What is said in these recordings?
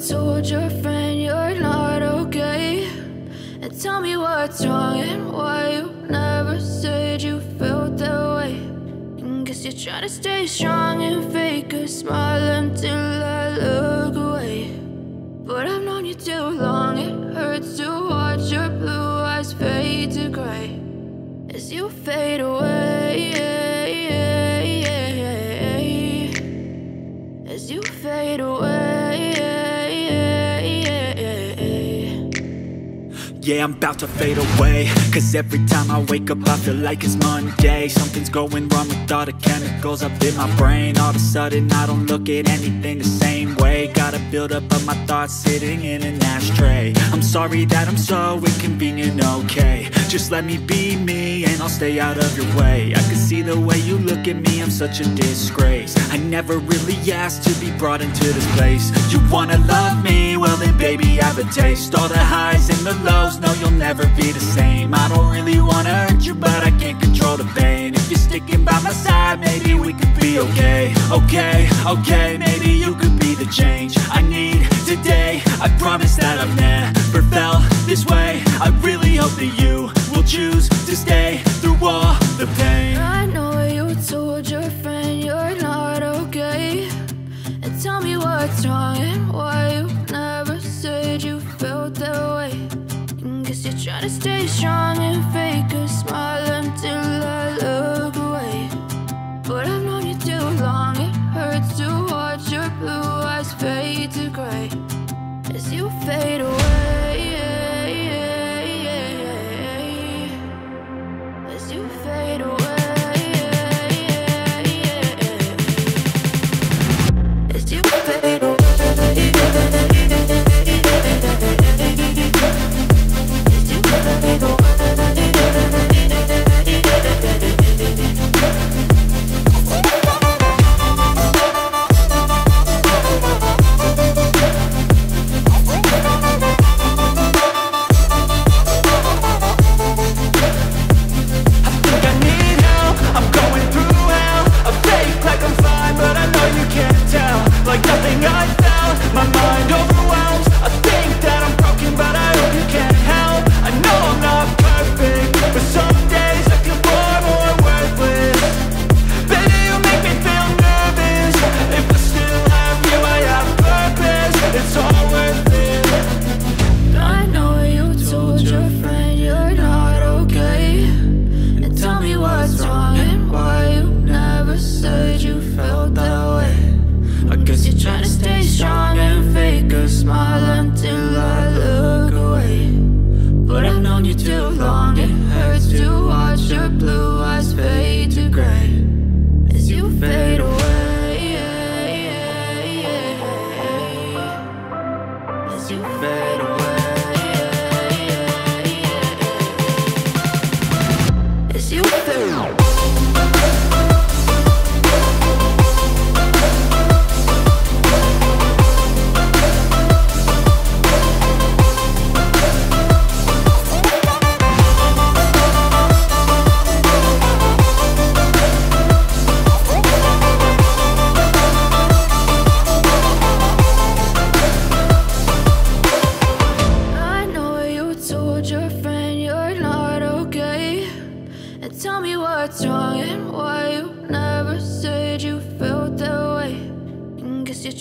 told your friend you're not okay, and tell me what's wrong and why you never said you felt that way. And guess you're trying to stay strong and fake a smile until I look away. But I've known you too long, it hurts to watch your blue eyes fade to gray as you fade away, as you fade away. Yeah, I'm about to fade away, cause every time I wake up I feel like it's Monday. Something's going wrong with all the chemicals up in my brain. All of a sudden I don't look at anything the same way. Gotta build up of my thoughts sitting in an ashtray. I'm sorry that I'm so inconvenient, okay. Just let me be me and I'll stay out of your way. I can see the way you look at me, I'm such a disgrace. I never really asked to be brought into this place. You wanna love me? Well then baby, have a taste. All the highs and the lows, no, you'll never be the same. I don't really wanna hurt you, but I can't control the pain. If you're sticking by my side, maybe we could be okay. Okay, maybe you could be the change I need today. I promise that I've never felt this way. I really hope that you will choose to stay through all the pain. I know you told your friend you're not okay, and tell me what's wrong and why you never said you felt that way. Guess you're trying to stay strong and fake a smile until I look away. But I've known you too long, it hurts to watch your blue eyes fade to gray as you fade away, as you fade away, as you fade away.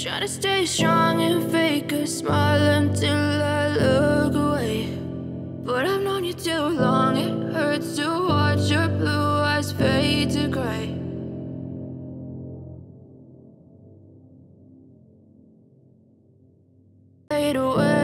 Try to stay strong and fake a smile until I look away. But I've known you too long, it hurts to watch your blue eyes fade to gray. Fade away.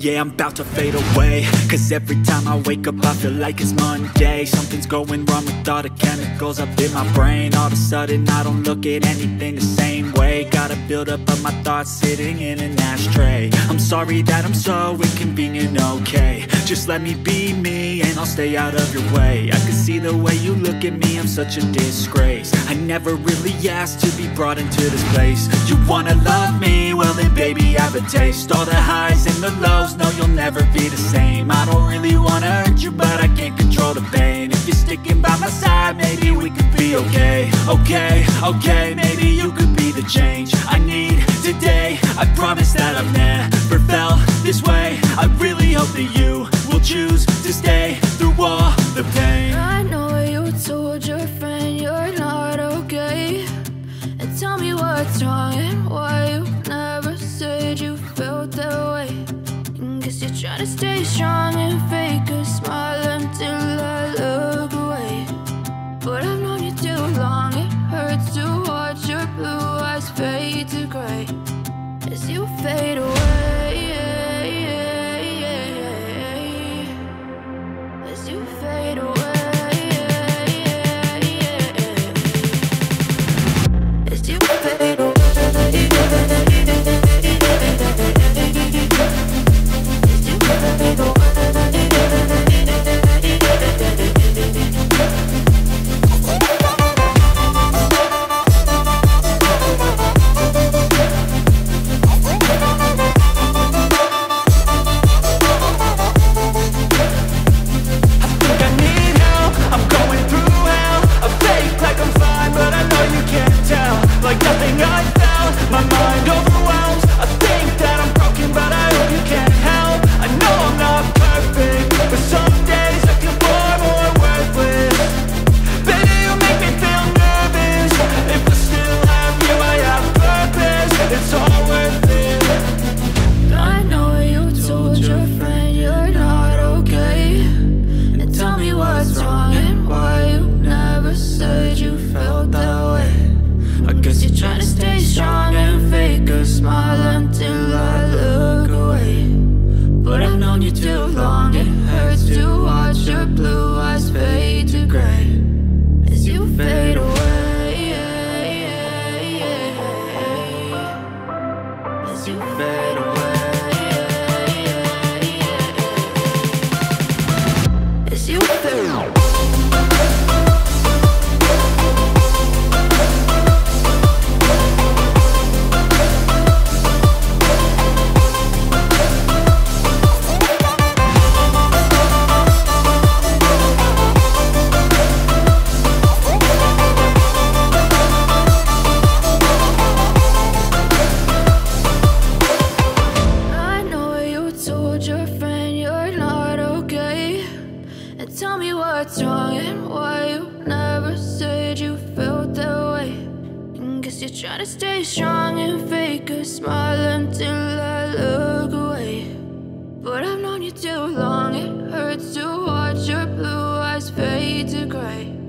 Yeah, I'm about to fade away, cause every time I wake up I feel like it's Monday. Something's going wrong with all the chemicals up in my brain. All of a sudden I don't look at anything the same way. Gotta build up of my thoughts sitting in an ashtray. I'm sorry that I'm so inconvenient, okay. Just let me be me and I'll stay out of your way. I can see the way you look at me, I'm such a disgrace. I never really asked to be brought into this place. You wanna love me? Well then baby, have a taste. All the highs and the lows, no you'll never be the same. I don't really wanna hurt you, but I can't control the pain. If you're sticking by my side, maybe we could be okay. Okay, maybe you could be the change I need today. I promise that I've never felt this way. I really hope that you will choose to stay through all the pain. I know you told your friend you're not okay, and tell me what's wrong and why you never said you felt that way. Guess you're trying to stay strong and fake a smile until I look away. But I've known you too long, it hurts to watch your blue eyes fade to gray as you fade away. As you fade away. As you fade away. What's wrong and why you never said you felt that way? Guess you're trying to stay strong and fake a smile until I look away. But I've known you too long, it hurts to watch your blue eyes fade to gray